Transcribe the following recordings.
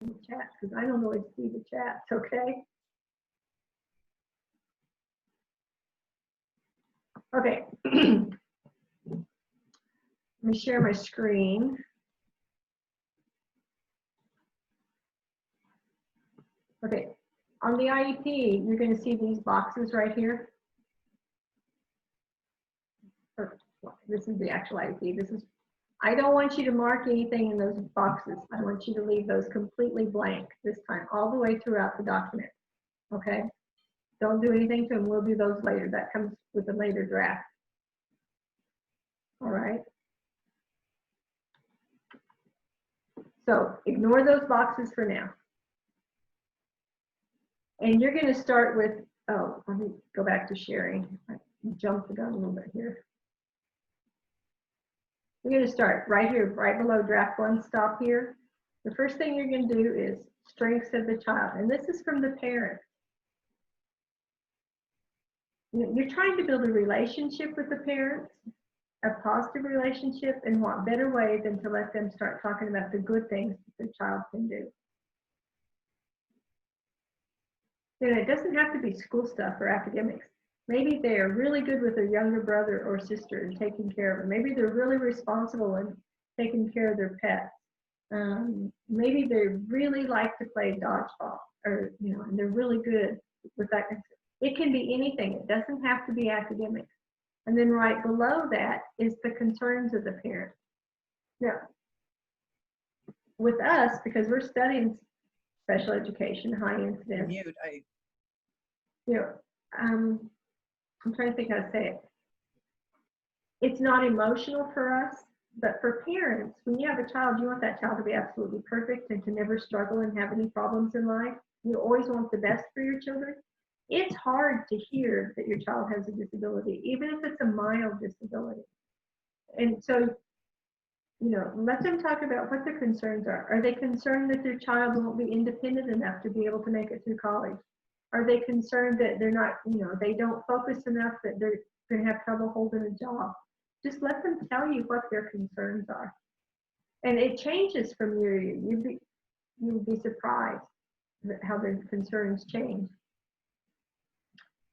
in the chat because I don't always see the chats, okay? Okay. Let me share my screen. Okay, on the IEP, you're going to see these boxes right here. This is the actual IEP. I don't want you to mark anything in those boxes. I want you to leave those completely blank this time, all the way throughout the document. Okay? Don't do anything to them. We'll do those later. That comes with a later draft. All right? So ignore those boxes for now. And you're going to start with, oh, let me go back to sharing. I jumped the gun a little bit here. We're going to start right here, right below draft one, stop here. The first thing you're going to do is strengths of the child. And this is from the parent. You're trying to build a relationship with the parents, a positive relationship, and what better way than to let them start talking about the good things that the child can do. It doesn't have to be school stuff or academics. Maybe they're really good with their younger brother or sister and taking care of them. Maybe they're really responsible and taking care of their pets. Maybe they really like to play dodgeball, or and they're really good with that. It can be anything. It doesn't have to be academic. And then right below that is the concerns of the parent. Now, with us, because we're studying special education, high incidence. Mute. I'm trying to think how to say it. It's not emotional for us, but for parents, when you have a child, you want that child to be absolutely perfect and to never struggle and have any problems in life. You always want the best for your children. It's hard to hear that your child has a disability, even if it's a mild disability. And so, let them talk about what their concerns are. Are they concerned that their child won't be independent enough to be able to make it through college? Are they concerned that they're not, they don't focus enough, that they're going to have trouble holding a job? Just let them tell you what their concerns are. And it changes from year to year. You'll be surprised at how their concerns change.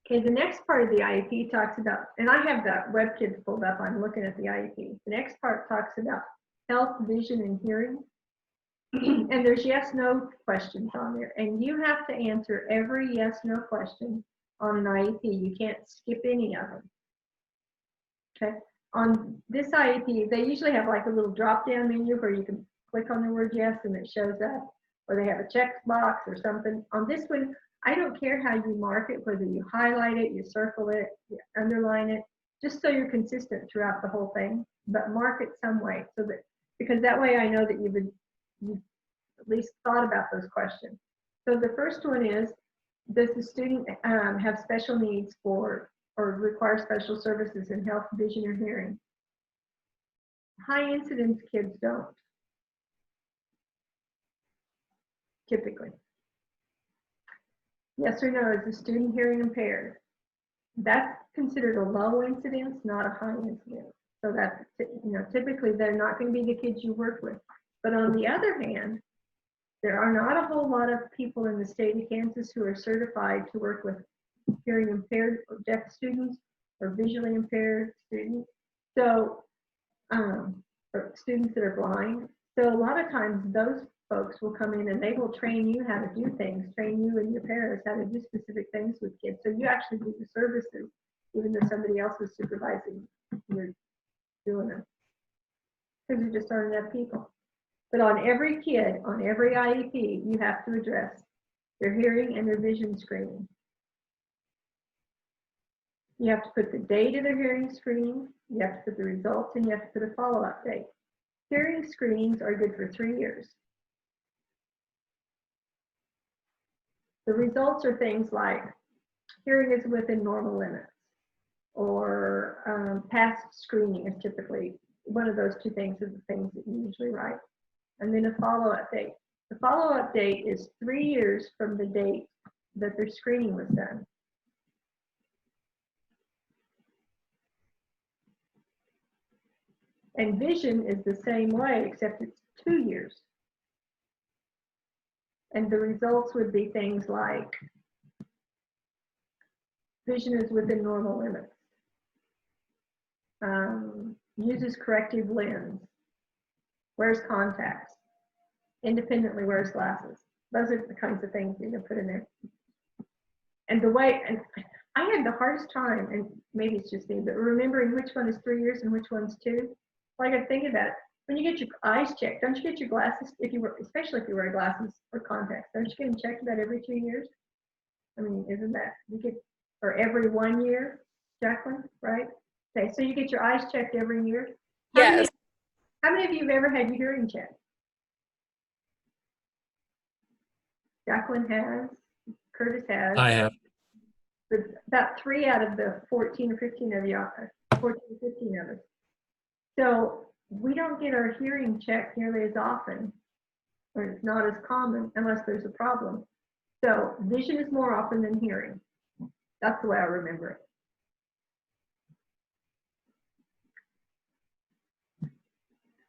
Okay, the next part of the IEP talks about, and I have that WebKids pulled up, I'm looking at the IEP. The next part talks about health, vision, and hearing. And there's yes/no questions on there. And you have to answer every yes/no question on an IEP. You can't skip any of them. Okay, on this IEP, they usually have like a little drop-down menu where you can click on the word yes and it shows up, or they have a checkbox or something. On this one, I don't care how you mark it, whether you highlight it, you circle it, you underline it, just so you're consistent throughout the whole thing, but mark it some way, so that, because that way I know that you've at least thought about those questions. So the first one is, does the student have special needs for or require special services in health, vision, or hearing? High incidence kids don't, typically. Yes or no, is the student hearing impaired? That's considered a low incidence, not a high incidence. So that's, typically they're not going to be the kids you work with. But on the other hand, there are not a whole lot of people in the state of Kansas who are certified to work with hearing impaired or deaf students or visually impaired students. So, or students that are blind. So a lot of times those folks will come in and they will train you how to do things, train you and your parents how to do specific things with kids. So you actually do the services, even though somebody else is supervising, you're doing them. Because there just aren't enough people. But on every kid, on every IEP, you have to address their hearing and their vision screening. You have to put the date of their hearing screening, you have to put the results, and you have to put a follow-up date. Hearing screenings are good for 3 years. The results are things like hearing is within normal limits, or past screening is typically one of those two things are the things that you usually write. And then a follow-up date. The follow-up date is 3 years from the date that their screening was done. And vision is the same way, except it's 2 years. And the results would be things like vision is within normal limits, uses corrective lens, wears contacts, independently wears glasses. Those are the kinds of things you can put in there. And the way, and I had the hardest time, and maybe it's just me, but remembering which one is 3 years and which one's 2. Like I think about it, when you get your eyes checked, don't you get your glasses, especially if you wear glasses or contacts, don't you get them checked about every 2 years? I mean, isn't that, you get, or every 1 year, Jacqueline, right? Okay, so you get your eyes checked every year. Yes. How many of you have ever had your hearing checked? Jacqueline has, Curtis has. I have. About 3 out of the 14 or 15 of you, 14 or 15 of us. So we don't get our hearing checked nearly as often, or it's not as common unless there's a problem. So vision is more often than hearing. That's the way I remember it.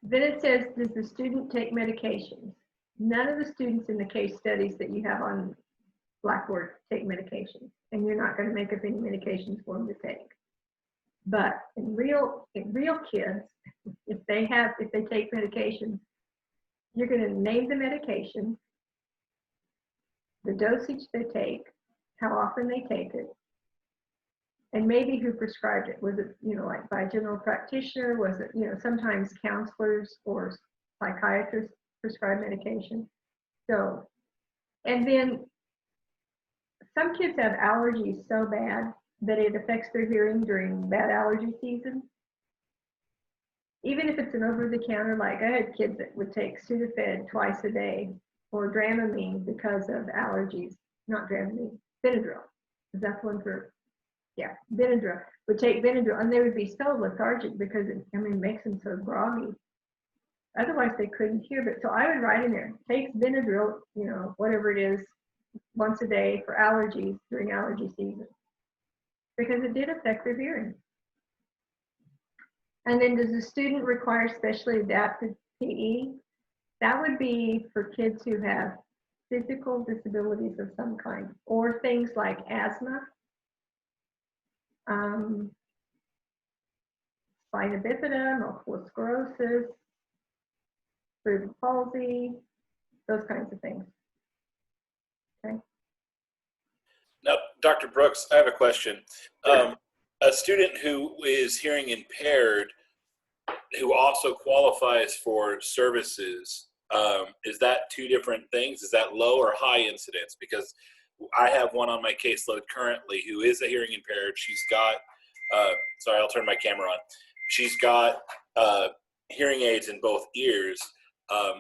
Then it says, does the student take medications? None of the students in the case studies that you have on Blackboard take medications, and you're not going to make up any medications for them to take. But in real kids, if they take medication, you're going to name the medication, the dosage they take, how often they take it, and maybe who prescribed it. Was it, like by a general practitioner? Was it, sometimes counselors or psychiatrists prescribe medication. So, and then some kids have allergies so bad that it affects their hearing during bad allergy season. Even if it's an over-the-counter, like I had kids that would take Sudafed twice a day or Dramamine because of allergies. Not Dramamine, Benadryl. Is that the one for, yeah, Benadryl. Would take Benadryl and they would be so lethargic because it makes them so groggy. Otherwise they couldn't hear. But so I would write in there, takes Benadryl, whatever it is, once a day for allergies during allergy season, because it did affect their hearing. And then does the student require specially adapted PE? That would be for kids who have physical disabilities of some kind, or things like asthma, spina bifida, multiple sclerosis, cerebral palsy, those kinds of things. Okay. Now, Dr. Brooks, I have a question. A student who is hearing impaired, who also qualifies for services, is that 2 different things? Is that low or high incidence? Because I have one on my caseload currently who is a hearing impaired. She's got, sorry, I'll turn my camera on. She's got hearing aids in both ears,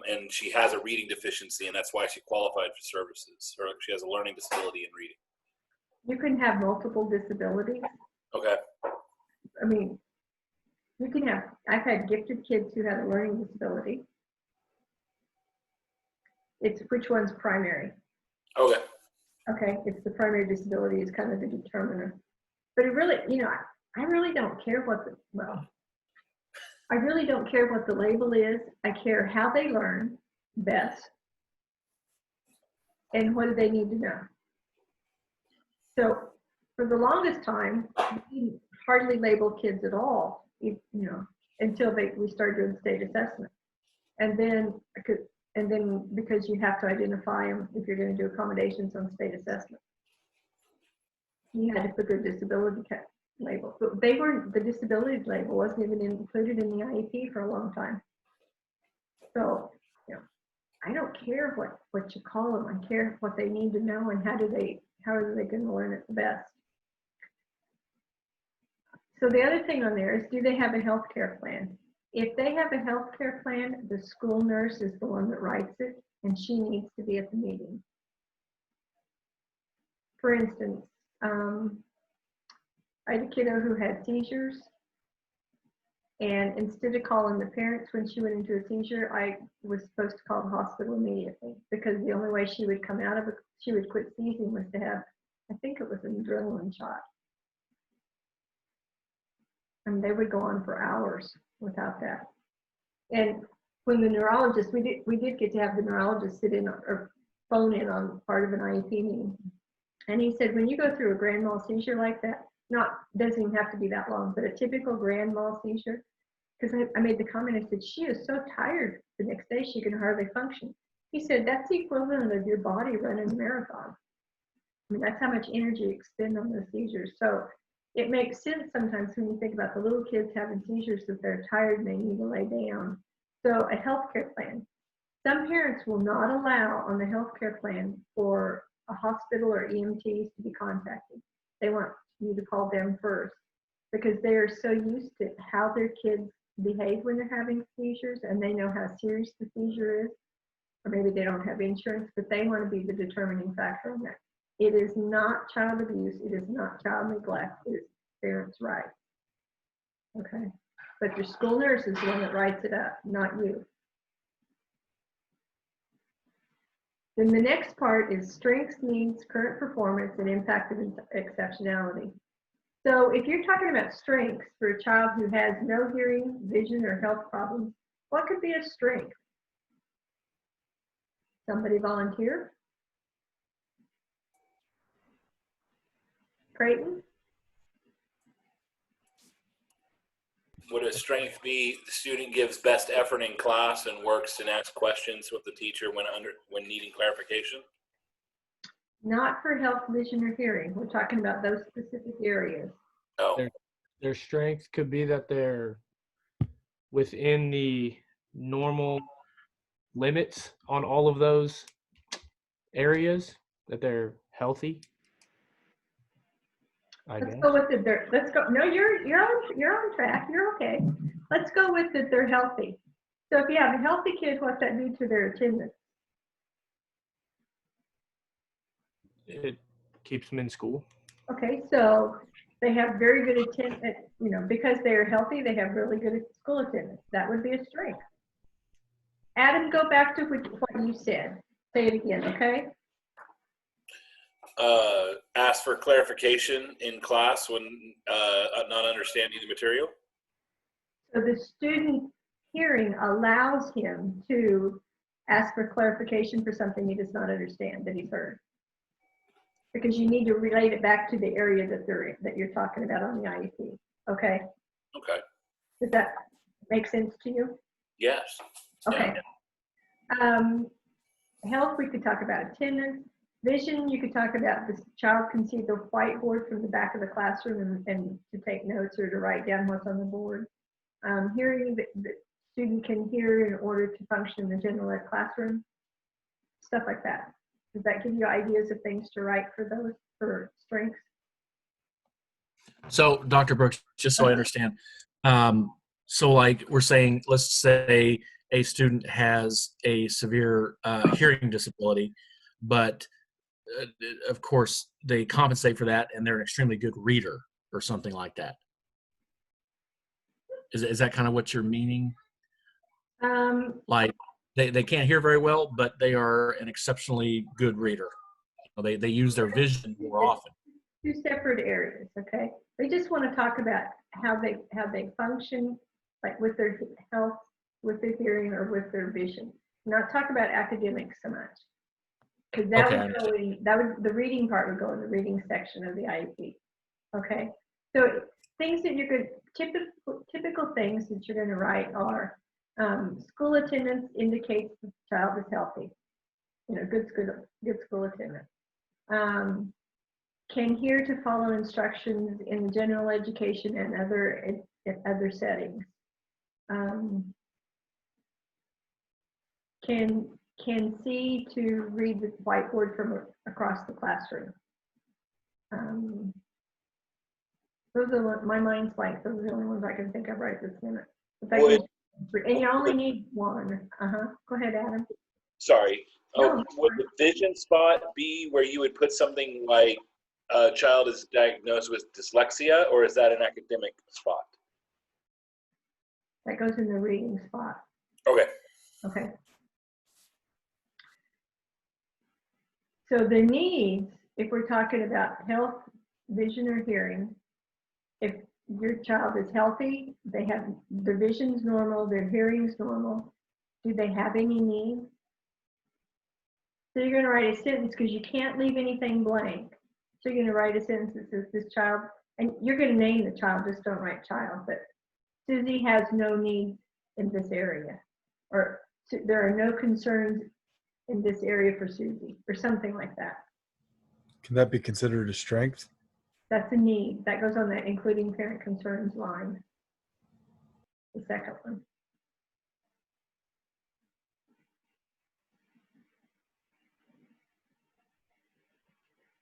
and she has a reading deficiency, and that's why she qualified for services, or she has a learning disability in reading. You can have multiple disabilities. Okay. I mean, you can have, I've had gifted kids who had a learning disability. It's which one's primary. Okay. Okay, it's the primary disability is kind of the determiner. But it really, I really don't care what I really don't care what the label is. I care how they learn best and what do they need to know. So for the longest time, we didn't hardly label kids at all, until we started doing state assessment. And then because you have to identify them if you're going to do accommodations on state assessment, you had to put their disability label. But the disabilities label wasn't even included in the IEP for a long time. So, I don't care what you call them. I care what they need to know and how are they going to learn it the best. So the other thing on there is, do they have a health care plan? If they have a health care plan, the school nurse is the one that writes it, and she needs to be at the meeting. For instance, I had a kiddo who had seizures, and instead of calling the parents when she went into a seizure, I was supposed to call the hospital immediately, because the only way she would come out of it, she would quit seizing, was to have, I think it was an adrenaline shot. And they would go on for hours without that. And when the neurologist, we did get to have the neurologist sit in, or phone in on part of an IEP meeting. And he said, when you go through a grand mal seizure like that, doesn't even have to be that long, but a typical grand mal seizure, because I made the comment, I said, she is so tired the next day she can hardly function. He said, that's the equivalent of your body running a marathon. I mean, that's how much energy you expend on those seizures. So it makes sense sometimes when you think about the little kids having seizures that they're tired and they need to lay down. So a healthcare plan. Some parents will not allow on the healthcare plan for a hospital or EMTs to be contacted. They want you to call them first because they are so used to how their kids behave when they're having seizures, and they know how serious the seizure is. Or maybe they don't have insurance, but they want to be the determining factor on that. It is not child abuse. It is not child neglect. It is parents' right. Okay. But your school nurse is the one that writes it up, not you. Then the next part is strengths, needs, current performance, and impact of exceptionality. So if you're talking about strengths for a child who has no hearing, vision, or health problems, what could be a strength? Somebody volunteer? Creighton? Would a strength be the student gives best effort in class and works and asks questions with the teacher when needing clarification? Not for health, vision, or hearing. We're talking about those specific areas. Oh, Their strength could be that they're within the normal limits on all of those areas, that they're healthy. Let's go with it. Let's go. No, you're on track. You're okay. Let's go with it. They're healthy. So if you have a healthy kid, what's that do to their attendance? It keeps them in school. Okay, so they have very good attendance. You know, because they are healthy, they have really good school attendance. That would be a strength. Adam, go back to what you said. Say it again, okay? ask for clarification in class when not understanding the material? So the student hearing allows him to ask for clarification for something he does not understand that he's heard. Because you need to relate it back to the area that you're talking about on the IEP. Okay? Okay. Does that make sense to you? Yes. Okay. Health, we could talk about attendance. Vision, you could talk about the child can see the whiteboard from the back of the classroom and to take notes or to write down what's on the board. Hearing, the student can hear in order to function in the general ed classroom. Stuff like that. Does that give you ideas of things to write for those, for strengths? So, Dr. Brooks, just so I understand, so like we're saying, let's say a student has a severe hearing disability, but of course they compensate for that and they're an extremely good reader or something like that. Is that kind of what you're meaning? Like they can't hear very well, but they are an exceptionally good reader. They use their vision more often. Two separate areas, okay? We just want to talk about how they function, like with their health, with their hearing, or with their vision. Not talk about academics so much, because that would go in, the reading part would go in the reading section of the IEP. Okay, so things that you could typical things that you're going to write are school attendance indicates the child is healthy. You know, good school attendance. Can hear to follow instructions in general education and other settings. Can see to read the whiteboard from across the classroom. Those are my mind's blank. Those are the only ones I can think of right this minute. And you only need one. Go ahead, Adam. Sorry. No. Would the vision spot be where you would put something like a child is diagnosed with dyslexia, or is that an academic spot? That goes in the reading spot. Okay. Okay. So the needs, if we're talking about health, vision, or hearing, if your child is healthy, they have their vision's normal, their hearing's normal, do they have any needs? So you're going to write a sentence because you can't leave anything blank. So you're going to write a sentence that says this child, and you're going to name the child, just don't write child, but Susie has no needs in this area, or there are no concerns in this area for Susie, or something like that. Can that be considered a strength? That's a need. That goes on that including parent concerns line. The second one.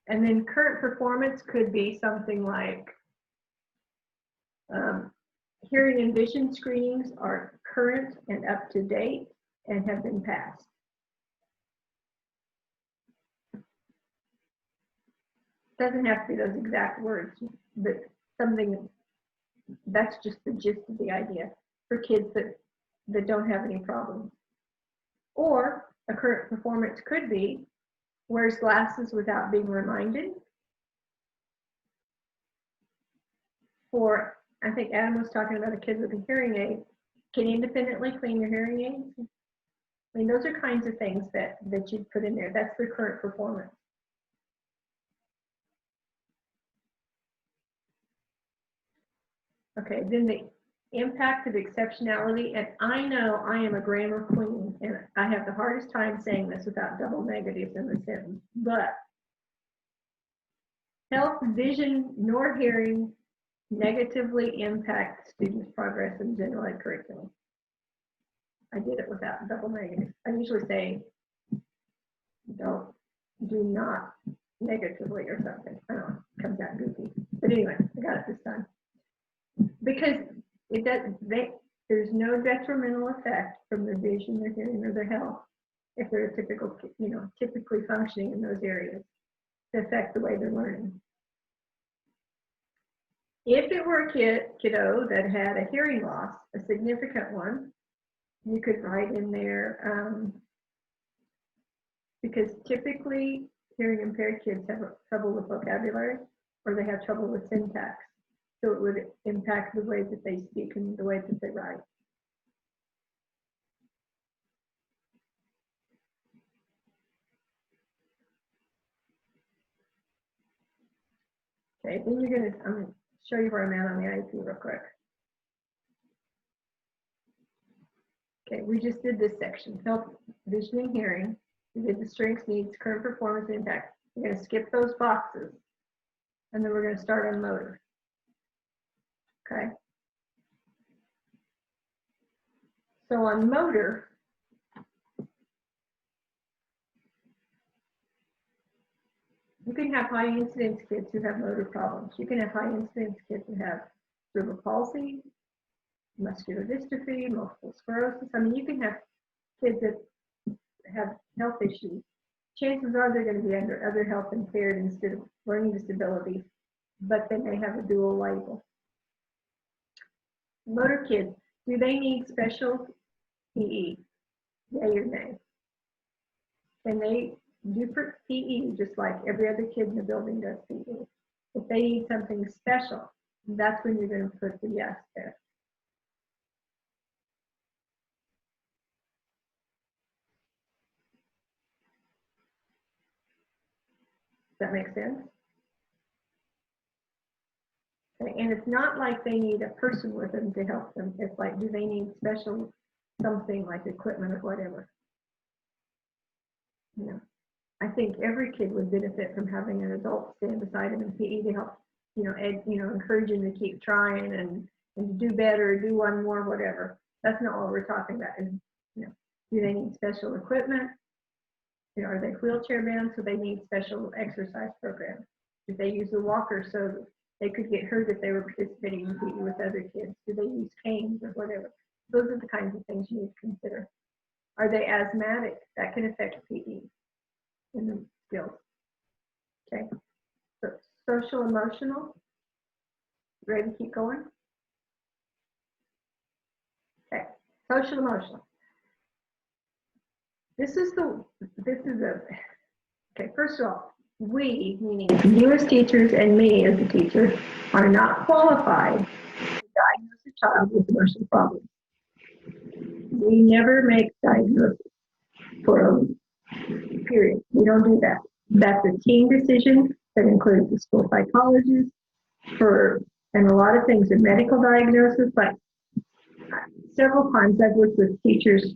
And then current performance could be something like hearing and vision screenings are current and up to date and have been passed. Doesn't have to be those exact words, but something that's just the gist of the idea for kids that don't have any problems. Or a current performance could be wears glasses without being reminded. Or I think Adam was talking about a kid with a hearing aid. Can independently clean your hearing aids? I mean, those are kinds of things that you'd put in there. That's the current performance. Okay, then the impact of exceptionality, and I know I am a grammar queen, and I have the hardest time saying this without double negatives in the sentence, but health, vision, nor hearing negatively impact students' progress in general ed curriculum. I did it without double negatives. I usually say do not negatively or something. I don't know, it comes out goofy. But anyway, I got it this time. Because it does, there's no detrimental effect from their vision, their hearing, or their health if they're a typical, typically functioning in those areas to affect the way they're learning. If it were a kiddo that had a hearing loss, a significant one, you could write in there, because typically hearing impaired kids have trouble with vocabulary or they have trouble with syntax. So it would impact the way that they speak and the way that they write. Okay, then I'm going to show you where I'm at on the IEP real quick. Okay, we just did this section, health, vision, and hearing. We did the strengths, needs, current performance, impact. We're going to skip those boxes, and then we're going to start on motor. Okay. So on motor, you can have high incidence kids who have motor problems. You can have high incidence kids who have cerebral palsy, muscular dystrophy, multiple sclerosis. I mean, you can have kids that have health issues. Chances are they're going to be under other health impaired instead of learning disabilities, but they may have a dual label. Motor kids, do they need special PE? Yay or nay? Can they do PE just like every other kid in the building does PE? If they need something special, that's when you're going to put the yes there. Does that make sense? Okay. And it's not like they need a person with them to help them. It's like, do they need special something like equipment or whatever? I think every kid would benefit from having an adult stand beside them in PE to help, encourage them to keep trying and to do better, do one more, whatever. That's not what we're talking about. Is, do they need special equipment? Are they wheelchair bound, so they need special exercise programs? Do they use a walker so they could get hurt if they were participating in PE with other kids? Do they use canes or whatever? Those are the kinds of things you need to consider. Are they asthmatic? That can affect PE in the skills. Okay. So social emotional. Ready to keep going? Okay. Social emotional. This is okay, first of all, we, meaning you as teachers and me as a teacher, are not qualified to diagnose a child with emotional problems. We never make diagnosis for Period. We don't do that. That's a team decision that includes the school psychologist and a lot of things, a medical diagnosis. Like several times I've worked with teachers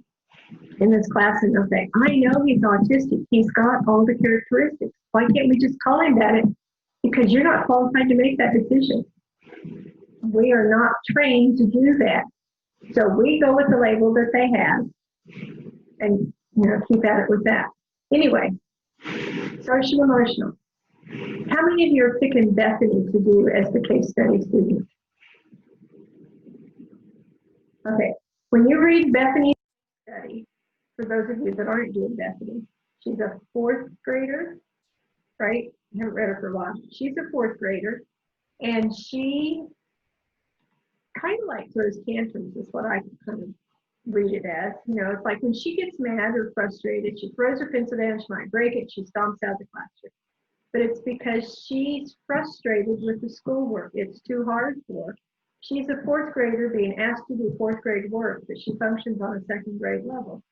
in this class and they'll say, I know he's autistic. He's got all the characteristics. Why can't we just call him that? Because you're not qualified to make that decision. We are not trained to do that. So we go with the label that they have and keep at it with that. Anyway, social emotional. How many of you are picking Bethany to do as the case study student? Okay, when you read Bethany's study, for those of you that aren't doing Bethany, she's a 4th grader, right? I haven't read her for a while. She's a 4th grader, and she kind of like throws tantrums is what I kind of read it as. It's like when she gets mad or frustrated, she throws her pencil down, she might break it, she stomps out of the classroom. But it's because she's frustrated with the schoolwork. It's too hard for her. She's a 4th grader being asked to do 4th grade work, but she functions on a 2nd grade level.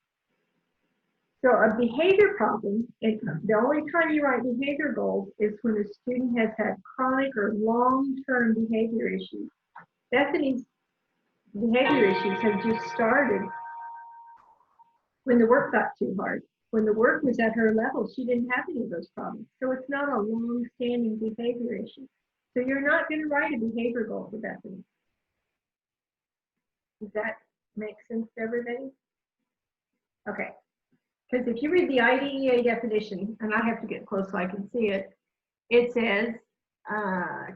So a behavior problem, the only time you write behavior goals is when a student has had chronic or long-term behavior issues. Bethany's behavior issues have just started when the work got too hard. When the work was at her level, she didn't have any of those problems. So it's not a long-standing behavior issue. So you're not going to write a behavior goal for Bethany. Does that make sense to everybody? Okay. Because if you read the IDEA definition, and I have to get close so I can see it, it says,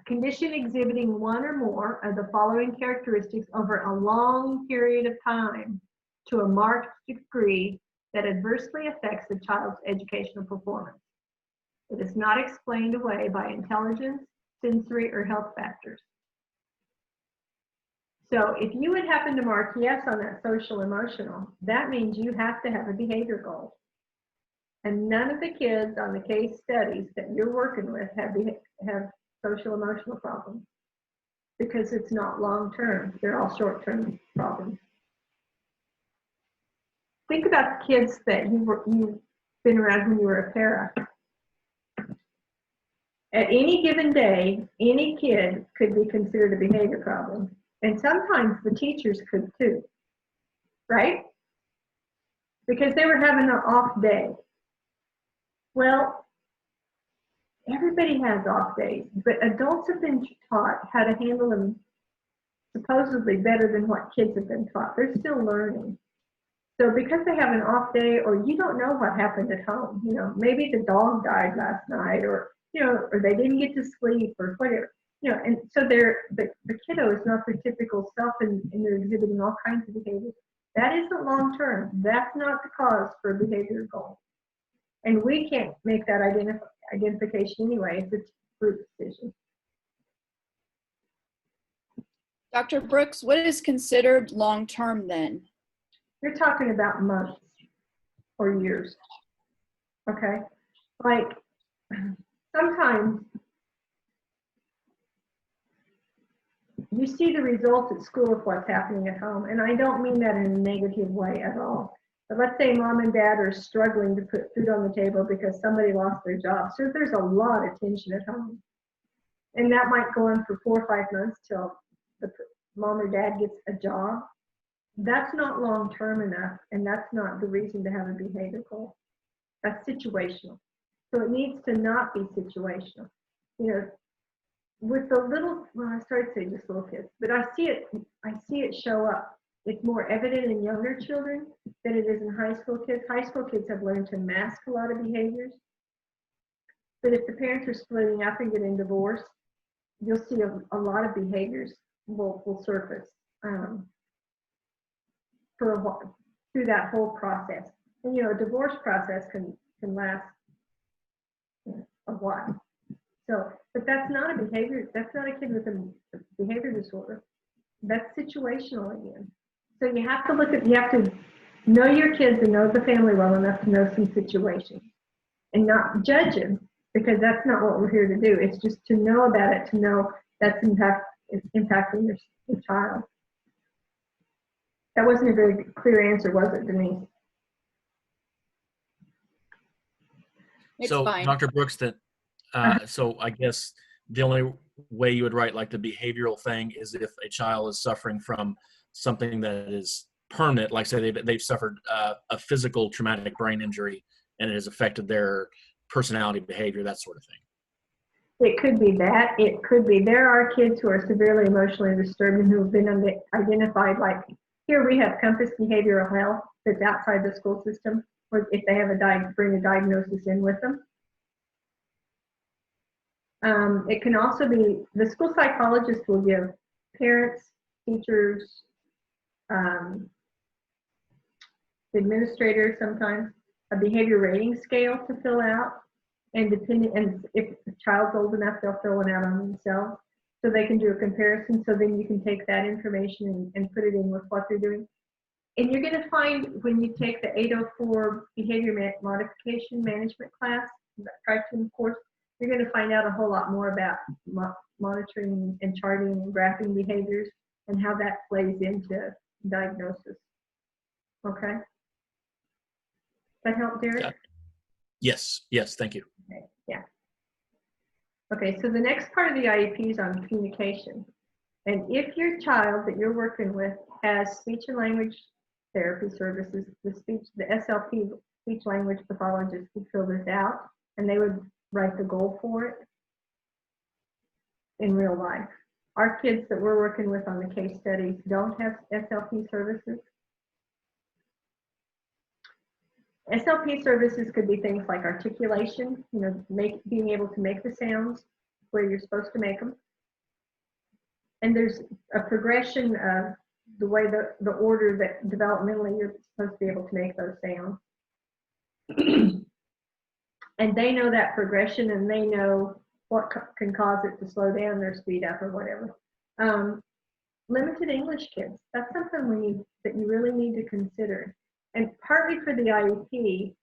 condition exhibiting one or more of the following characteristics over a long period of time to a marked degree that adversely affects the child's educational performance. It is not explained away by intelligence, sensory, or health factors. So if you would happen to mark yes on that social emotional, that means you have to have a behavior goal. And none of the kids on the case studies that you're working with have social emotional problems because it's not long-term. They're all short-term problems. Think about the kids that you've been around when you were a para. At any given day, any kid could be considered a behavior problem. And sometimes the teachers could too, right? Because they were having an off day. Well, everybody has off days, but adults have been taught how to handle them supposedly better than what kids have been taught. They're still learning. So because they have an off day, or you don't know what happened at home, maybe the dog died last night, or or they didn't get to sleep, or whatever, and so the kiddo is not their typical self, and they're exhibiting all kinds of behaviors. That isn't long term. That's not the cause for a behavior goal, and we can't make that identification anyway. It's a group decision. Dr. Brooks, what is considered long-term then? You're talking about months or years, okay? Like, sometimes you see the results at school of what's happening at home, and I don't mean that in a negative way at all. But let's say mom and dad are struggling to put food on the table because somebody lost their job. So there's a lot of tension at home. And that might go on for 4 or 5 months till the mom or dad gets a job. That's not long-term enough, and that's not the reason to have a behavior goal. That's situational. So it needs to not be situational. With the I started saying just little kids, but I see it show up. It's more evident in younger children than it is in high school kids. High school kids have learned to mask a lot of behaviors. But if the parents are splitting up and getting divorced, you'll see a lot of behaviors will surface for a while, through that whole process. And a divorce process can last a while. So, but that's not a behavior. That's not a kid with a behavior disorder. That's situational again. So you have to know your kids and know the family well enough to know some situations and not judge them, because that's not what we're here to do. It's just to know about it, to know that's impacting your child. That wasn't a very clear answer, was it, Denise? It's So, fine. Dr. Brooks, so I guess the only way you would write like the behavioral thing is if a child is suffering from something that is permanent, like say they've suffered a physical traumatic brain injury and it has affected their personality, behavior, that sort of thing. It could be that. It could be there are kids who are severely emotionally disturbed and who have been identified. Like here, we have Compass Behavioral Health that's outside the school system, or if they have bring a diagnosis in with them. It can also be the school psychologist will give parents, teachers, administrators sometimes a behavior rating scale to fill out, and if the child's old enough, they'll fill it out on themselves so they can do a comparison. So then you can take that information and put it in with what they're doing. And you're going to find when you take the 804 behavior modification management class, that curriculum course, you're going to find out a whole lot more about monitoring and charting and graphing behaviors and how that plays into diagnosis. Okay? That help, Derek? Yeah. Yes, thank you. Okay. Yeah. Okay, so the next part of the IEP is on communication. And if your child that you're working with has speech and language therapy services, the SLP, speech language pathologist, would fill this out and they would write the goal for it in real life. Our kids that we're working with on the case studies don't have SLP services. SLP services could be things like articulation, being able to make the sounds where you're supposed to make them. And there's a progression of the way the order that developmentally you're supposed to be able to make those sounds. And they know that progression and they know what can cause it to slow down or speed up or whatever. Limited English kids, that's something that you really need to consider. And partly for the IEP,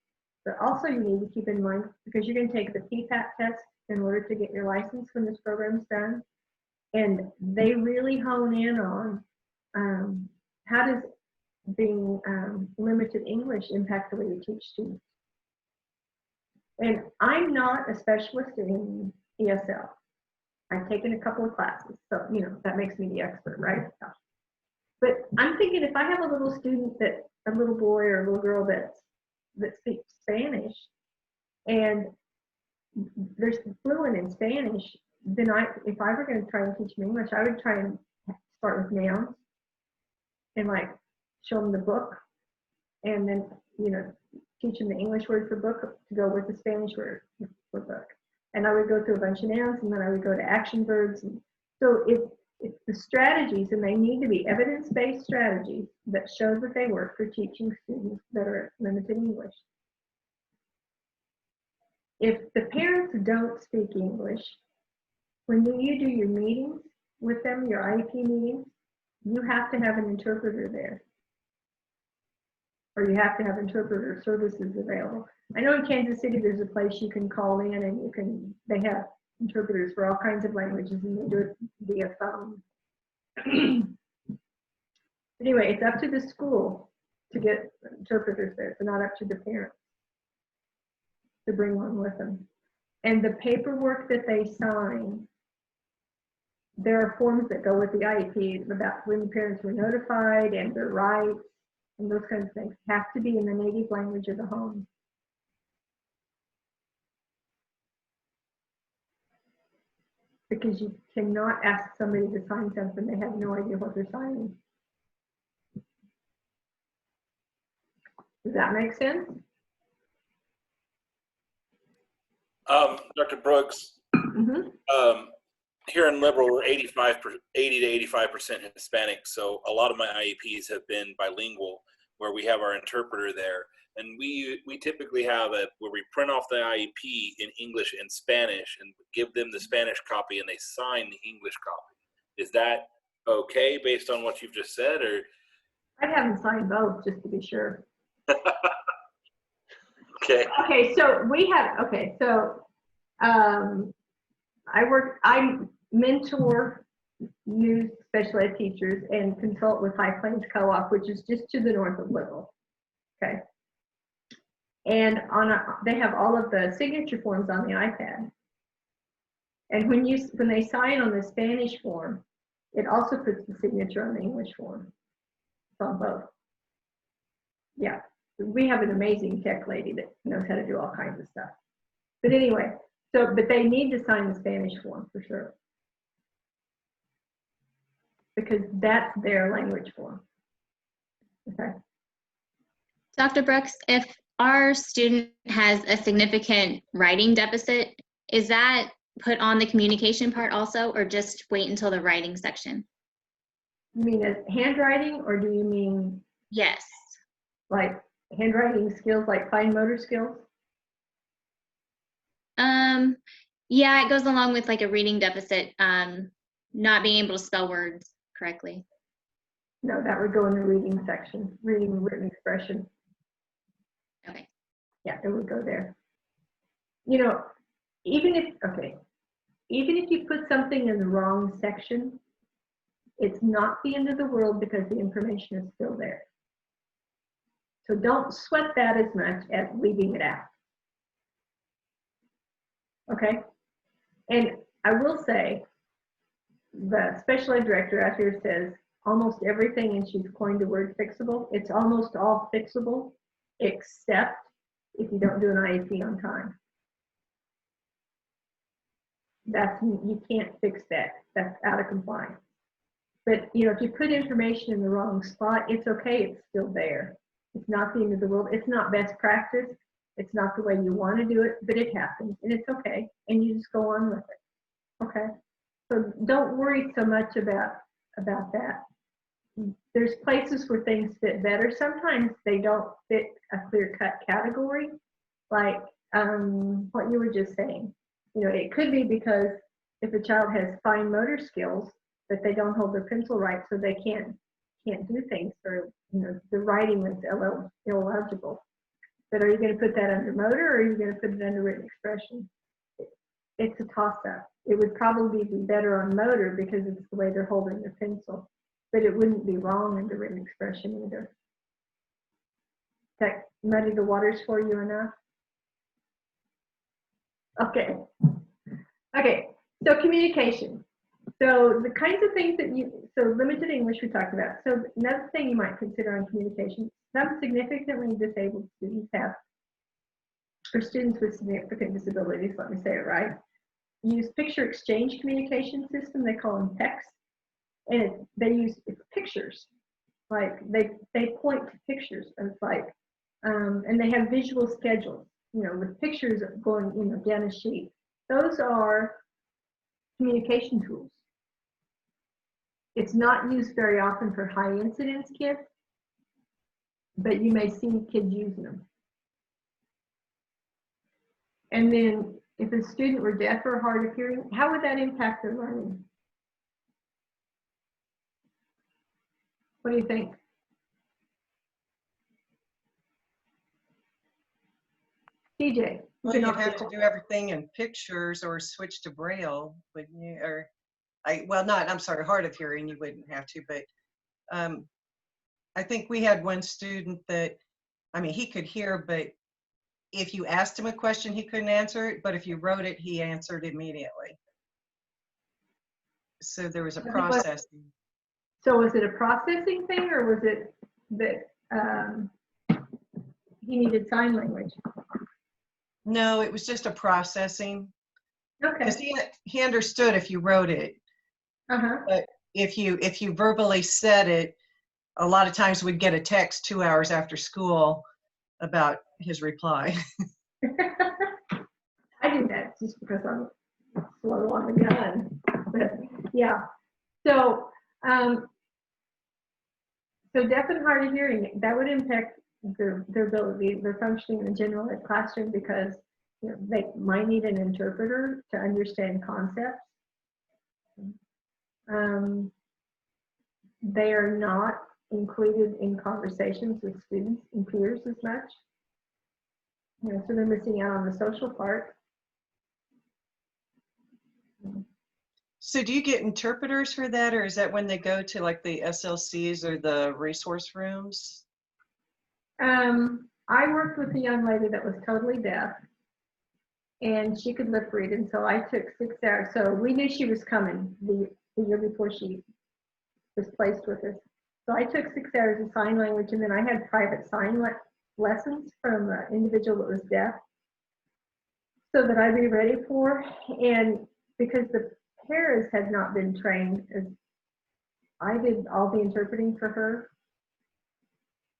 but also you need to keep in mind, because you're going to take the PPAT test in order to get your license when this program's done. And they really hone in on how does being limited English impact the way you teach students. And I'm not a specialist in ESL. I've taken a couple of classes, so that makes me the expert, right? But I'm thinking if I have a little student a little boy or a little girl that speaks Spanish and they're fluent in Spanish, then if I were going to try and teach them English, I would try and start with nouns and show them the book and then, teach them the English word for book to go with the Spanish word for book. And I would go through a bunch of nouns and then I would go to action verbs. And so it's the strategies, and they need to be evidence-based strategies that show that they work for teaching students that are limited English. If the parents don't speak English, when you do your meetings with them, your IEP meetings, you have to have an interpreter there. Or you have to have interpreter services available. I know in Kansas City there's a place you can call in and they have interpreters for all kinds of languages and they do it via phone. Anyway, it's up to the school to get interpreters there. It's not up to the parents to bring one with them. And the paperwork that they sign, there are forms that go with the IEP about when the parents were notified and their rights and those kinds of things have to be in the native language of the home. Because you cannot ask somebody to sign something they have no idea what they're signing. Does that make sense? Dr. Brooks, here in Liberal, we're 80 to 85% Hispanic, so a lot of my IEPs have been bilingual, where we have our interpreter there. And we typically have where we print off the IEP in English and Spanish and give them the Spanish copy and they sign the English copy. Is that okay based on what you've just said, or? I haven't signed both, just to be sure. Okay. Okay, so I mentor new special ed teachers and consult with High Plains Co-op, which is just to the north of Liberal. Okay. And they have all of the signature forms on the iPad. And when they sign on the Spanish form, it also puts the signature on the English form. It's on both. Yeah, we have an amazing tech lady that knows how to do all kinds of stuff. But anyway, but they need to sign the Spanish form for sure, because that's their language form. Okay. Dr. Brooks, if our student has a significant writing deficit, is that put on the communication part also, or just wait until the writing section? You mean as handwriting, or do you mean Yes. like handwriting skills, like fine motor skills? Yeah, it goes along with like a reading deficit, not being able to spell words correctly. No, that would go in the reading section, reading and written expression. Okay. Yeah, it would go there. You know, even if you put something in the wrong section, it's not the end of the world because the information is still there. So don't sweat that as much as leaving it out. Okay? And I will say, the special ed director out here says almost everything, and she's coined the word fixable. It's almost all fixable, except if you don't do an IEP on time. You can't fix that. That's out of compliance. But if you put information in the wrong spot, it's okay. It's still there. It's not the end of the world. It's not best practice. It's not the way you want to do it, but it happens, and it's okay. And you just go on with it. Okay. So don't worry so much about that. There's places where things fit better. Sometimes they don't fit a clear-cut category, like what you were just saying. It could be because if a child has fine motor skills, but they don't hold their pencil right, so they can't do things, or the writing is illegible. But are you going to put that under motor, or are you going to put it under written expression? It's a toss-up. It would probably be better on motor because it's the way they're holding their pencil, but it wouldn't be wrong under written expression either. That muddy the waters for you enough? Okay. So communication. So the kinds of things so limited English we talked about. So another thing you might consider on communication, some significantly disabled students or students with significant disabilities, let me say it right, use picture exchange communication system. They call them PECs, and they use pictures. Like they point to pictures. It's like, and they have visual schedules, with pictures going, down a sheet. Those are communication tools. It's not used very often for high incidence kids, but you may see kids using them. And then if a student were deaf or hard of hearing, how would that impact their learning? What do you think? TJ? Well, you'd have to do everything in pictures or switch to Braille, wouldn't you? Or, I'm sorry, hard of hearing, you wouldn't have to, but I think we had one student that, he could hear, but if you asked him a question, he couldn't answer it, but if you wrote it, he answered immediately. So there was a processing. So was it a processing thing, or was it that he needed sign language? No, it was just a processing. Okay. Because he understood if you wrote it. But if you verbally said it, a lot of times we'd get a text 2 hours after school about his reply. I do that just because I'm slow on the gun. But yeah. So deaf and hard of hearing, that would impact their ability, their functioning in the general ed classroom, because they might need an interpreter to understand concepts. They are not included in conversations with students and peers as much. So they're missing out on the social part. So do you get interpreters for that, or is that when they go to like the SLCs or the resource rooms? I worked with a young lady that was totally deaf, and she could lip read, and so I took 6 hours. So we knew she was coming the year before she was placed with us. So I took 6 hours of sign language, and then I had private sign lessons from an individual that was deaf, so that I'd be ready for. And because the pairs had not been trained, as I did all the interpreting for her,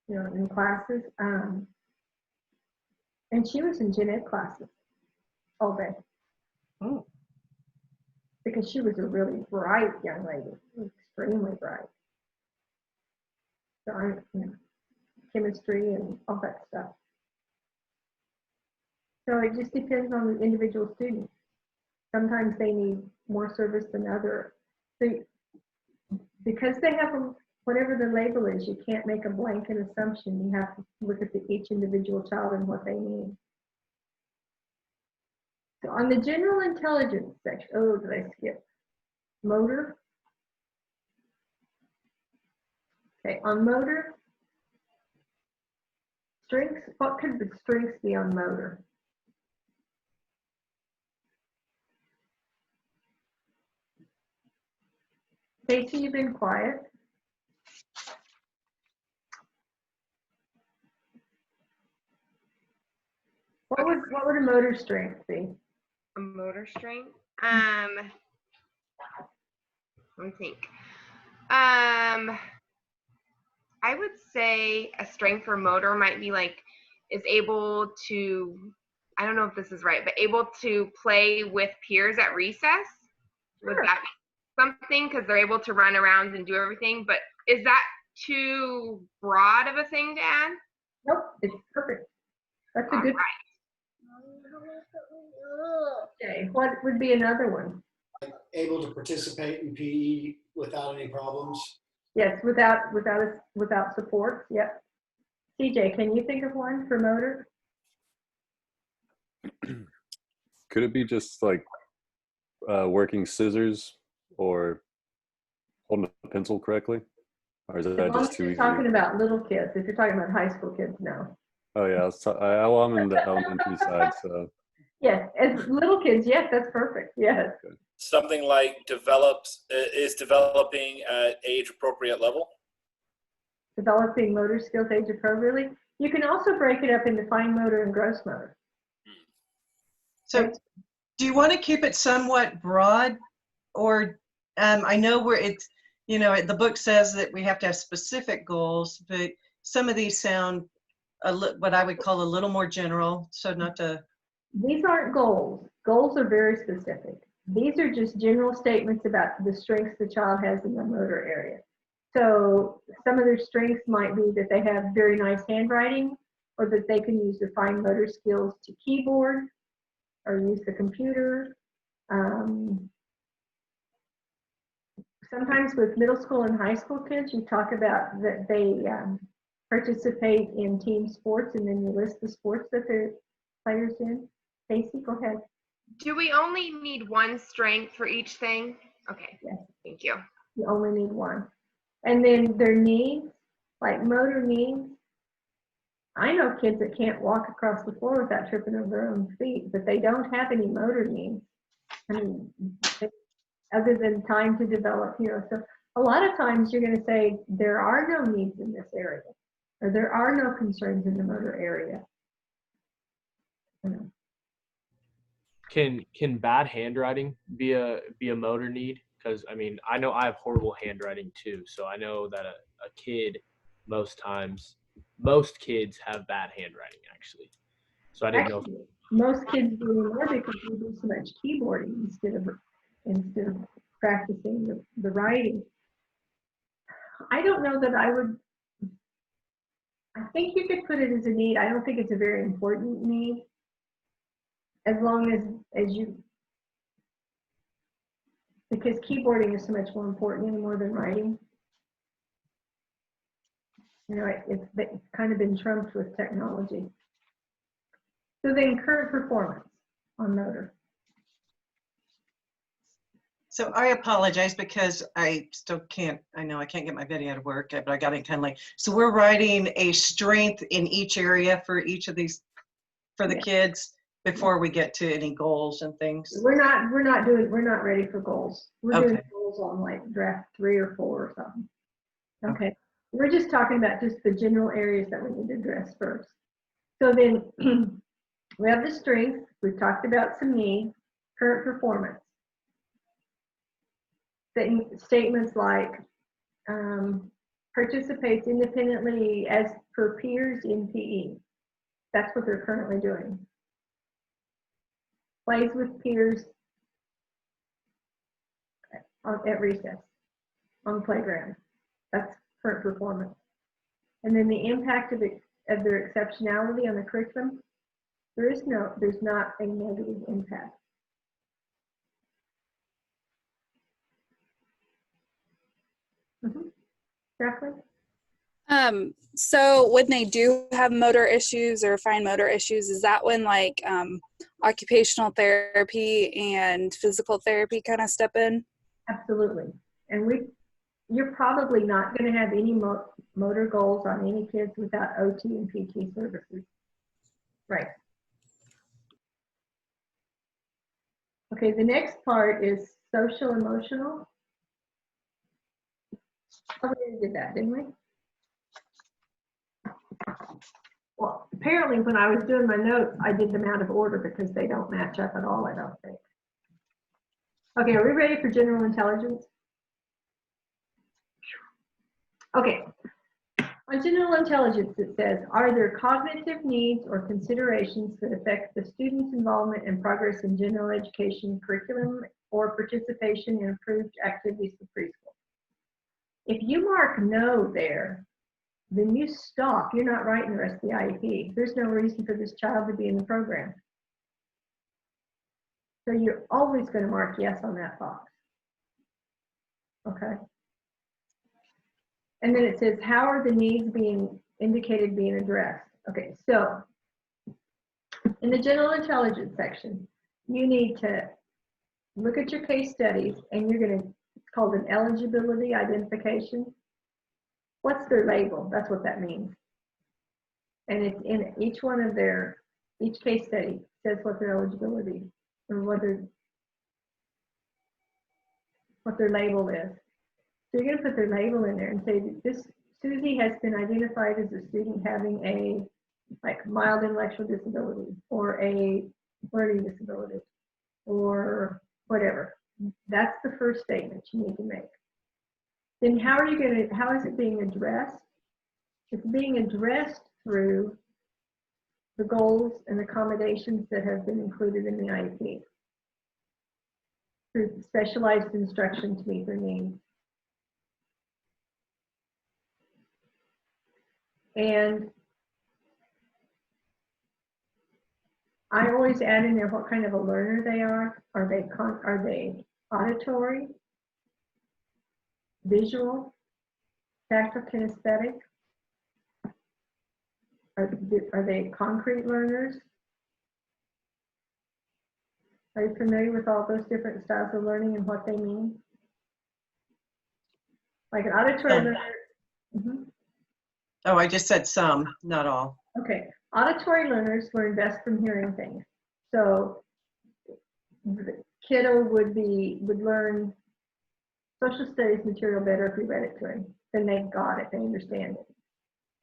you know, in classes. And she was in gen ed classes all day. Oh. Because she was a really bright young lady, extremely bright. So chemistry and all that stuff. So it just depends on the individual student. Sometimes they need more service than other. So because they have whatever the label is, you can't make a blanket assumption. You have to look at each individual child and what they need. So on the general intelligence section, oh, did I skip? Motor. Okay, on motor, strengths, what could the strengths be on motor? Stacey, you've been quiet. What would a motor strength be? A motor strength? Let me think. I would say a strength for motor might be like is able to, I don't know if this is right, but able to play with peers at recess. Would that be something? Because they're able to run around and do everything. But is that too broad of a thing to add? Nope, it's perfect. That's a good. Okay, what would be another one? Able to participate in PE without any problems. Yes, without support. Yep. CJ, can you think of one for motor? Could it be just like working scissors or holding a pencil correctly? Or is that As long just as too you're easy? talking about little kids. If you're talking about high school kids, no. Oh yeah, well, I'm in the elementary side, so. Yes, as little kids, yes, that's perfect. Yes. Something like is developing at age appropriate level. Developing motor skills age appropriately. You can also break it up into fine motor and gross motor. So do you want to keep it somewhat broad, or I know where it's, you know, the book says that we have to have specific goals, but some of these sound what I would call a little more general, so not to. These aren't goals. Goals are very specific. These are just general statements about the strengths the child has in the motor area. So some of their strengths might be that they have very nice handwriting, or that they can use their fine motor skills to keyboard or use the computer. Sometimes with middle school and high school kids, you talk about that they participate in team sports, and then you list the sports that they're players in. Stacey, go ahead. Do we only need one strength for each thing? Okay. Yes. Thank you. You only need one. And then their needs, like motor needs. I know kids that can't walk across the floor without tripping over their own feet, but they don't have any motor needs. I mean, other than time to develop, you know. So a lot of times you're going to say there are no needs in this area, or there are no concerns in the motor area. You know. Can bad handwriting be a motor need? Because I mean, I know I have horrible handwriting too, so I know that a kid most kids have bad handwriting actually. So I didn't know. Most kids do more because we do so much keyboarding instead of practicing the writing. I don't know that I would. I think you could put it as a need. I don't think it's a very important need. As long as you, because keyboarding is so much more important anymore than writing. You know, it's kind of been trumped with technology. So then current performance on motor. So I apologize because I still can't, I know I can't get my video to work, but I got it kind of late. So we're writing a strength in each area for each of these, for the Yeah. kids before we get to any goals and things. We're not ready for goals. We're doing Okay. goals on like draft 3 or 4 or something. Okay. We're just talking about just the general areas that we need to address first. So then we have the strengths. We've talked about some needs, current performance. Statements like participates independently as per peers in PE. That's what they're currently doing. Plays with peers at recess, on the playground. That's current performance. And then the impact of their exceptionality on the curriculum, there's not a negative impact. Jacqueline? So when they do have motor issues or fine motor issues, is that when like occupational therapy and physical therapy kind of step in? Absolutely. And you're probably not going to have any motor goals on any kids without OT and PT services. Right. Okay, the next part is social emotional. Oh, we did that, didn't we? Well, apparently when I was doing my notes, I did them out of order because they don't match up at all, I don't think. Okay, are we ready for general intelligence? Okay. On general intelligence, it says, are there cognitive needs or considerations that affect the student's involvement and progress in general education curriculum or participation in approved activities for preschool? If you mark no there, then you stop. You're not writing the rest of the IEP. There's no reason for this child to be in the program. So you're always going to mark yes on that box. Okay. And then it says, how are the needs being indicated being addressed? Okay, so in the general intelligence section, you need to look at your case studies and you're going to, it's called an eligibility identification. What's their label? That's what that means. And it's in each one of each case study says what their eligibility or what their label is. So you're going to put their label in there and say that this Susie has been identified as a student having a mild intellectual disability or a learning disability or whatever. That's the first statement you need to make. Then how is it being addressed? It's being addressed through the goals and accommodations that have been included in the IEP, through specialized instruction to meet their needs. And I always add in there what kind of a learner they are. Are they auditory, visual, tactile, kinesthetic? Are they concrete learners? Are you familiar with all those different styles of learning and what they mean? Like an auditory learner. Mm-hmm. Oh, I just said some, not all. Okay, auditory learners learn best from hearing things. So the kiddo would learn social studies material better if we read it to him. Then they got it, they understand it.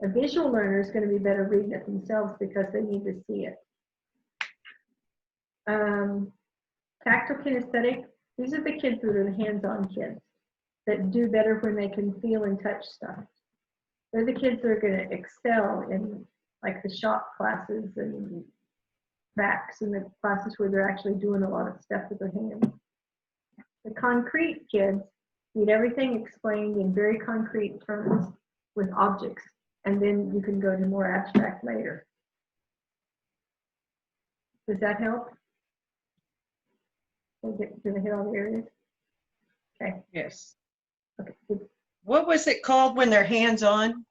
A visual learner is going to be better reading it themselves because they need to see it. Tactile kinesthetic, these are the kids that are the hands-on kids that do better when they can feel and touch stuff. They're the kids that are going to excel in like the shop classes and VACs and the classes where they're actually doing a lot of stuff with their hands. The concrete kids need everything explained in very concrete terms with objects, and then you can go to more abstract later. Does that help? Did I hit all the areas? Okay. Yes. Okay. What was it called when they're hands-on?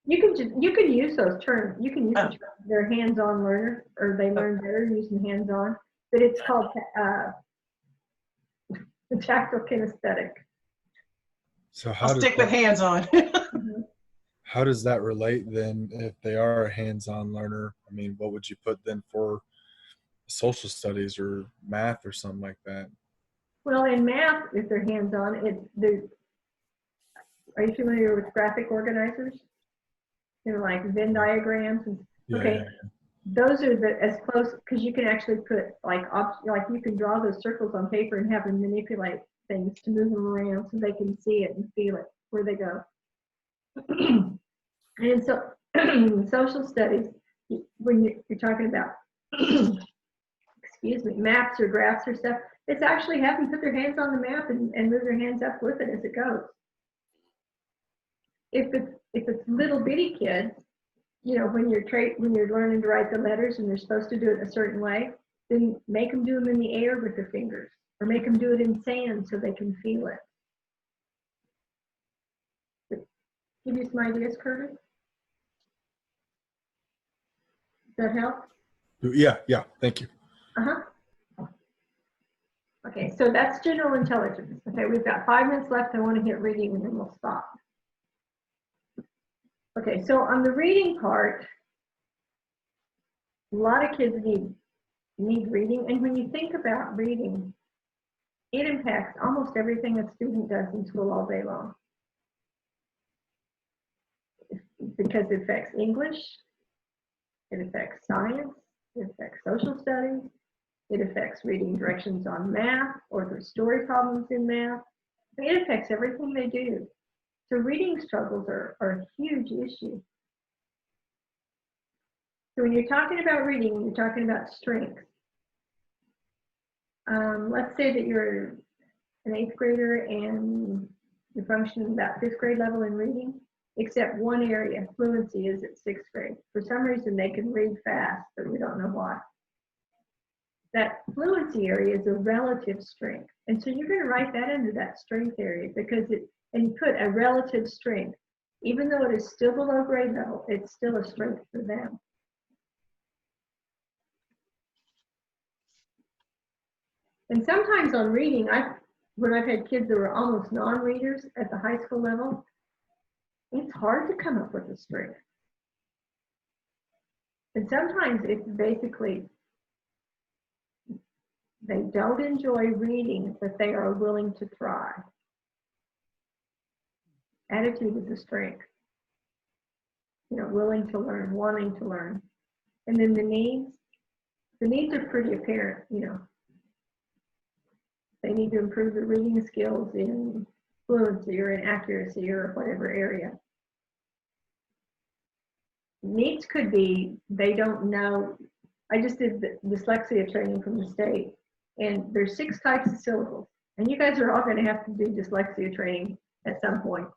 You can use those terms. You can use the term. They're hands-on learner, or they learn better using hands-on. But it's called the tactile kinesthetic. So how I'll does stick with that, hands-on. how does that relate then if they are a hands-on learner? I mean, what would you put then for social studies or math or something like that? Well, in math, if they're hands-on, are you familiar with graphic organizers? They're like Venn diagrams. And, Yeah, okay, yeah. those are as close, because you can actually put like you can draw those circles on paper and have them manipulate things to move them around so they can see it and feel it where they go. And so social studies, when you're talking about excuse me, maps or graphs or stuff, it's actually have them put their hands on the map and move their hands up with it as it goes. If it's little bitty kids, you know, when you're learning to write the letters and they're supposed to do it a certain way, then make them do them in the air with their fingers, or make them do it in sand so they can feel it. Give you some ideas, Curtis? Does that help? Yeah, yeah. Thank you. Uh-huh. Okay, so that's general intelligence. Okay, we've got 5 minutes left. I want to hit reading and then we'll stop. Okay, so on the reading part, a lot of kids need reading, and when you think about reading, it impacts almost everything a student does in school all day long. Because it affects English, it affects science, it affects social studies, it affects reading directions on math or the story problems in math. It affects everything they do. So reading struggles are a huge issue. So when you're talking about reading, you're talking about strengths. Let's say that you're an 8th grader and you're functioning about 5th grade level in reading, except one area, fluency, is at 6th grade. For some reason, they can read fast, but we don't know why. That fluency area is a relative strength. And so you're going to write that into that strength area because and put a relative strength. Even though it is still below grade level, it's still a strength for them. And sometimes on reading, when I've had kids that were almost non-readers at the high school level, it's hard to come up with a strength. And sometimes it's basically they don't enjoy reading, but they are willing to try. Attitude is a strength. You know, willing to learn, wanting to learn. And then the needs are pretty apparent, you know. They need to improve their reading skills in fluency or in accuracy or whatever area. Needs could be, they don't know. I just did the dyslexia training from the state, and there's 6 types of syllables. And you guys are all going to have to do dyslexia training at some point.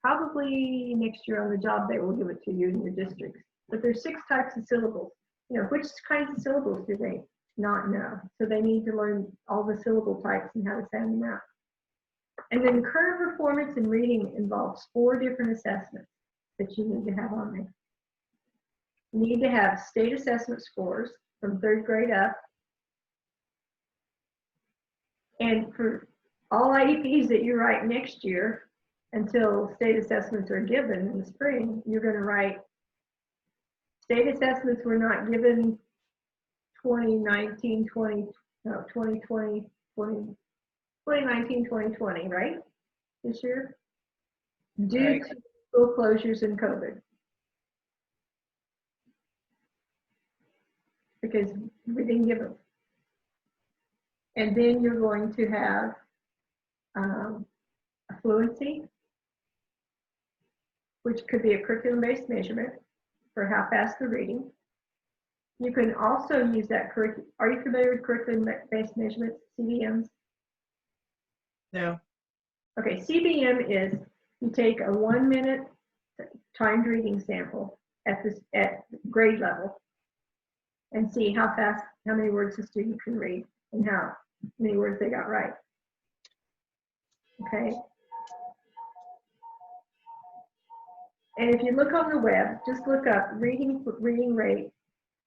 Probably next year on the job, they will give it to you in your districts. But there's 6 types of syllables. You know, which kinds of syllables do they not know? So they need to learn all the syllable types and how to sound them out. And then current performance in reading involves 4 different assessments that you need to have on there. You need to have state assessment scores from 3rd grade up. And for all IEPs that you write next year, until state assessments are given in the spring, you're going to write state assessments were not given 2019, 2020, right? This year? Due to school closures and COVID. Because we didn't give them. And then you're going to have a fluency, which could be a curriculum-based measurement for how fast they're reading. You can also use that curriculum. Are you familiar with curriculum-based measurements, CBMs? No. Okay, CBM is you take a 1-minute timed reading sample at grade level and see how many words the student can read and how many words they got right. Okay. And if you look on the web, just look up reading rate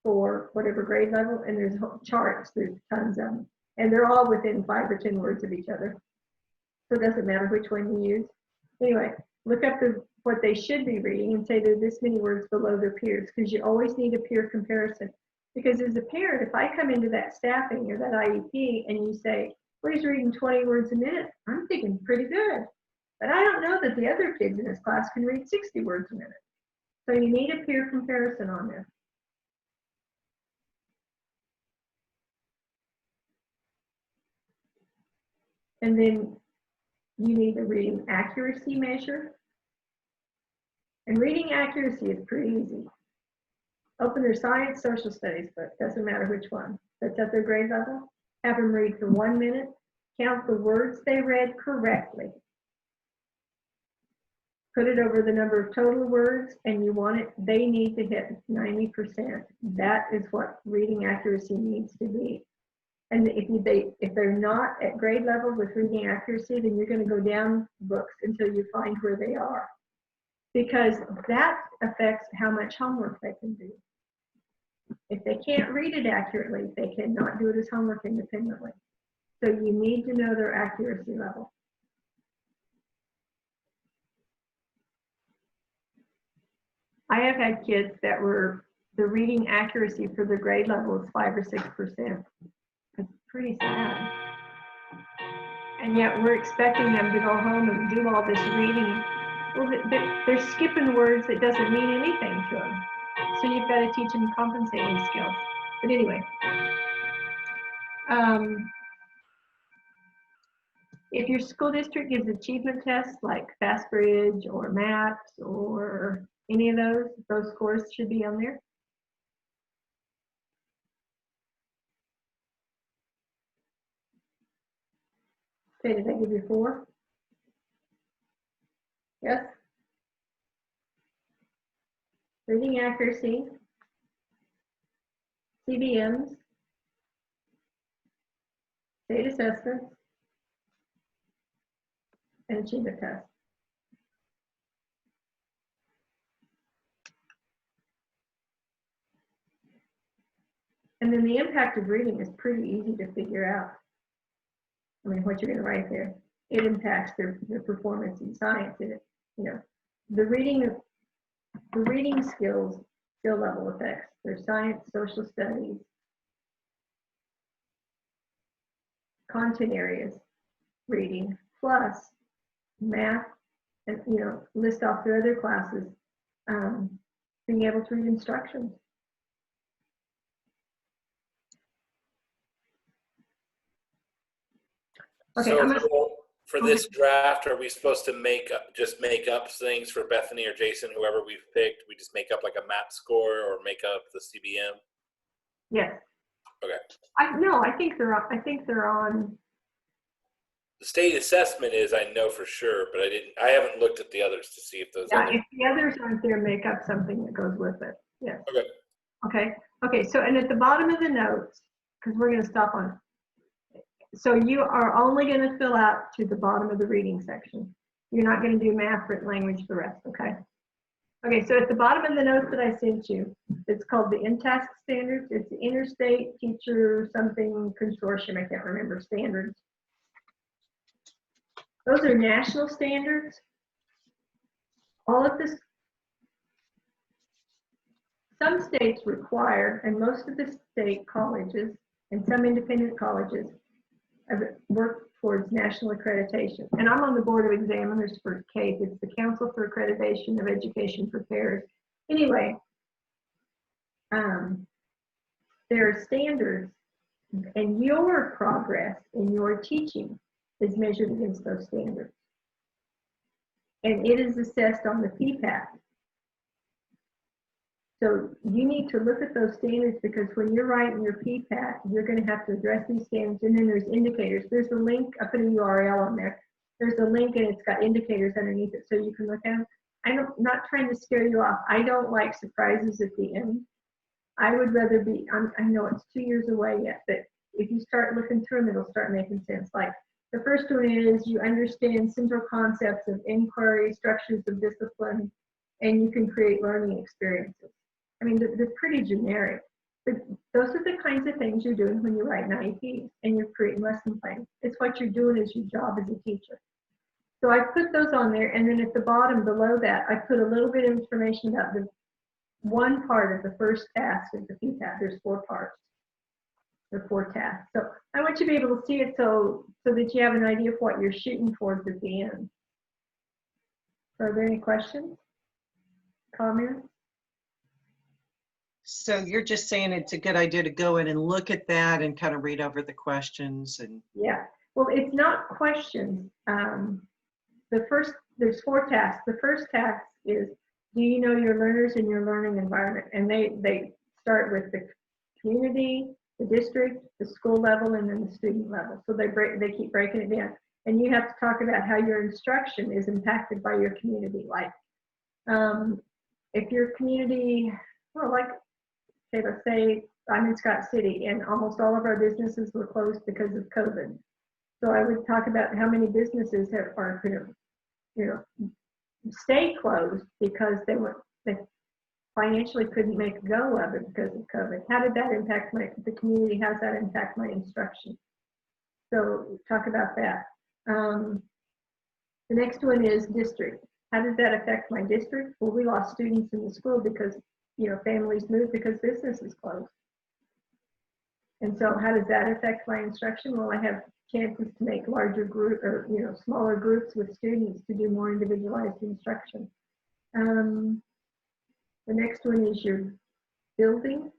for whatever grade level, and there's charts, there's tons of them. And they're all within 5 or 10 words of each other. So it doesn't matter which one you use. Anyway, look up what they should be reading and say they're this many words below their peers, because you always need a peer comparison. Because as a parent, if I come into that staffing or that IEP and you say, well, he's reading 20 words a minute, I'm thinking pretty good. But I don't know that the other kids in his class can read 60 words a minute. So you need a peer comparison on there. And then you need a reading accuracy measure. And reading accuracy is pretty easy. Open their science, social studies book, doesn't matter which one. That's at their grade level. Have them read for 1 minute. Count the words they read correctly. Put it over the number of total words, and you want it, they need to hit 90%. That is what reading accuracy needs to be. And if they're not at grade level with reading accuracy, then you're going to go down books until you find where they are. Because that affects how much homework they can do. If they can't read it accurately, they cannot do it as homework independently. So you need to know their accuracy level. I have had kids that were, the reading accuracy for their grade level is 5 or 6%. It's pretty sad. And yet we're expecting them to go home and do all this reading. Well, they're skipping words that doesn't mean anything to them. So you've got to teach them compensating skills. But anyway, if your school district gives achievement tests like FastBridge or MAPS or any of those scores should be on there. Okay, did I give you 4? Yes? Reading accuracy, CBMs, state assessments, and achievement tests. And then the impact of reading is pretty easy to figure out. I mean, what you're going to write there. It impacts their performance in science. You know, the reading skill level affects their science, social studies, content areas, reading, plus math, and list off their other classes, being able to read instructions. Okay, so for this draft, are we supposed to just make up things for Bethany or Jason, whoever we've picked? We just make up like a MAP score or make up the CBM? Yes. Okay. No, I think they're on. The state assessment is, I know for sure, but I haven't looked at the others to see if those. Yeah, if the others aren't there, make up something that goes with it. Yes. Okay. Okay. So, and at the bottom of the notes, because we're going to stop on. So you are only going to fill out to the bottom of the reading section. You're not going to do math, written language, the rest, okay? Okay, so at the bottom of the notes that I sent you, it's called the INTASC standards. It's the Interstate Teacher something Consortium, I can't remember, standards. Those are national standards. All of this, some states require, and most of the state colleges and some independent colleges work towards national accreditation. And I'm on the board of examiners for CAPE. It's the Council for Accreditation of Education Preparers. Anyway, there are standards, and your progress in your teaching is measured against those standards. And it is assessed on the PPAC. So you need to look at those standards, because when you're writing your PPAC, you're going to have to address these standards. And then there's indicators. There's a link. I put a URL on there. There's a link, and it's got indicators underneath it so you can look at them. I'm not trying to scare you off. I don't like surprises at the end. I would rather be, I know it's 2 years away yet, but if you start looking through them, it'll start making sense. Like the first one is you understand central concepts of inquiry, structures of discipline, and you can create learning experiences. I mean, they're pretty generic. But those are the kinds of things you're doing when you write an IEP and you're creating lesson plans. It's what you're doing as your job as a teacher. So I put those on there, and then at the bottom below that, I put a little bit of information about the one part of the first task of the PPAT. There's 4 parts. There are 4 tasks. So I want you to be able to see it so that you have an idea of what you're shooting towards at the end. Are there any questions? Comments? So you're just saying it's a good idea to go in and look at that and kind of read over the questions and. Yeah. Well, it's not questions. There's 4 tasks. The first task is, do you know your learners in your learning environment? And they start with the community, the district, the school level, and then the student level. So they keep breaking it down. And you have to talk about how your instruction is impacted by your community. Like, if your community, well, like, okay, let's say I'm in Scott City and almost all of our businesses were closed because of COVID. So I would talk about how many businesses are going to, stay closed because they financially couldn't make a go of it because of COVID. How did that impact the community? How does that impact my instruction? So talk about that. The next one is district. How did that affect my district? Well, we lost students in the school because, families moved because businesses closed. And so how does that affect my instruction? Well, I have chances to make larger group or, smaller groups with students to do more individualized instruction. The next one is your building.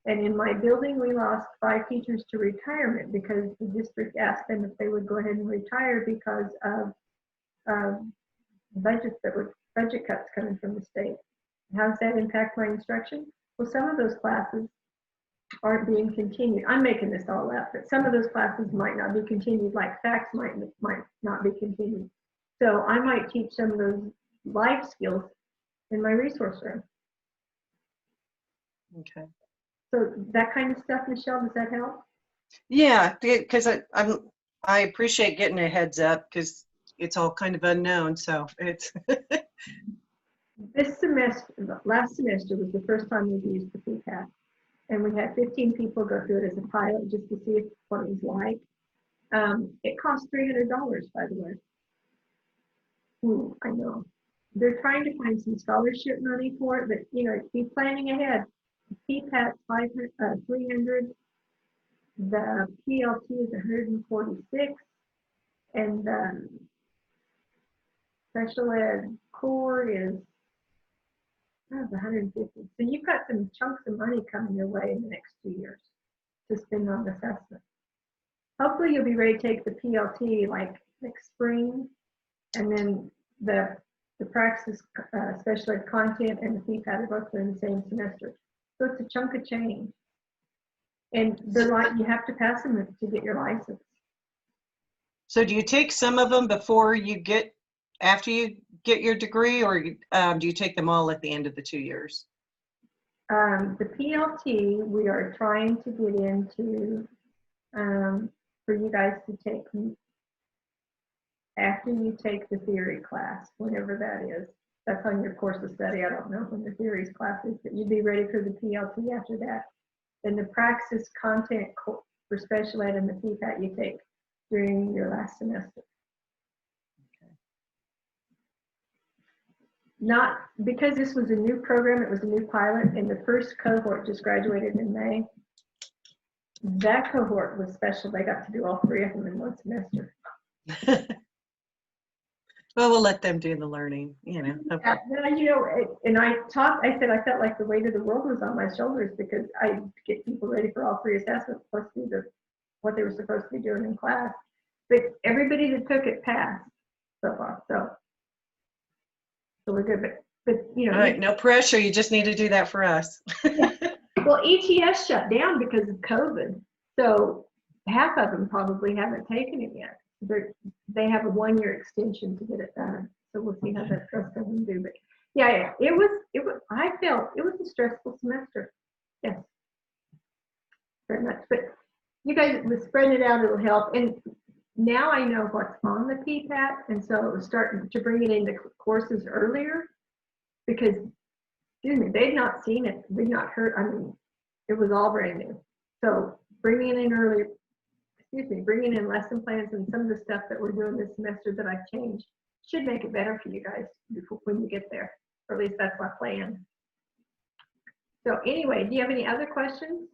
And in my building, we lost 5 teachers to retirement because the district asked them if they would go ahead and retire because of budget cuts coming from the state. How does that impact my instruction? Well, some of those classes aren't being continued. I'm making this all up, but some of those classes might not be continued, like facts might not be continued. So I might teach some of those life skills in my resource room. Okay. So that kind of stuff, Michelle, does that help? Yeah, because I appreciate getting a heads up because it's all kind of unknown. So it's. This semester, last semester was the first time we've used the PPAT. And we had 15 people go through it as a pilot just to see what it was like. It cost $300, by the way. Ooh, I know. They're trying to find some scholarship money for it, but be planning ahead. PPAT 300. The PLT is 146, and the special ed core is 150. So you've got some chunks of money coming your way in the next 2 years to spend on assessment. Hopefully you'll be ready to take the PLT like next spring, and then the Praxis special ed content and the PPAT are both in the same semester. So it's a chunk of change. And you have to pass them to get your license. So do you take some of them after you get your degree, or do you take them all at the end of the 2 years? The PLT, we are trying to get into for you guys to take after you take the theory class, whenever that is. That's on your course of study. I don't know when the theories class is, but you'd be ready for the PLT after that. Then the Praxis content for special ed and the PPAT you take during your last semester. Not because this was a new program, it was a new pilot, and the first cohort just graduated in May. That cohort was special. They got to do all 3 of them in 1 semester. Well, we'll let them do the learning, Okay. And I said I felt like the weight of the world was on my shoulders because I get people ready for all 3 assessments plus do what they were supposed to be doing in class. But everybody that took it passed so far. So we're good. But All right, no pressure. You just need to do that for us. Well, ETS shut down because of COVID. So half of them probably haven't taken it yet. They have a 1-year extension to get it done. So we'll see how that rest of them do. But yeah, it was, I felt it was a stressful semester. Yes, very much. But you guys, with spreading it out, it'll help. And now I know what's on the PPAT. And so it was starting to bring it into courses earlier because, excuse me, they'd not seen it. They'd not heard, It was all brand new. So bringing in early, bringing in lesson plans and some of the stuff that we're doing this semester that I've changed should make it better for you guys before, when you get there. Or at least that's my plan. So anyway, do you have any other questions?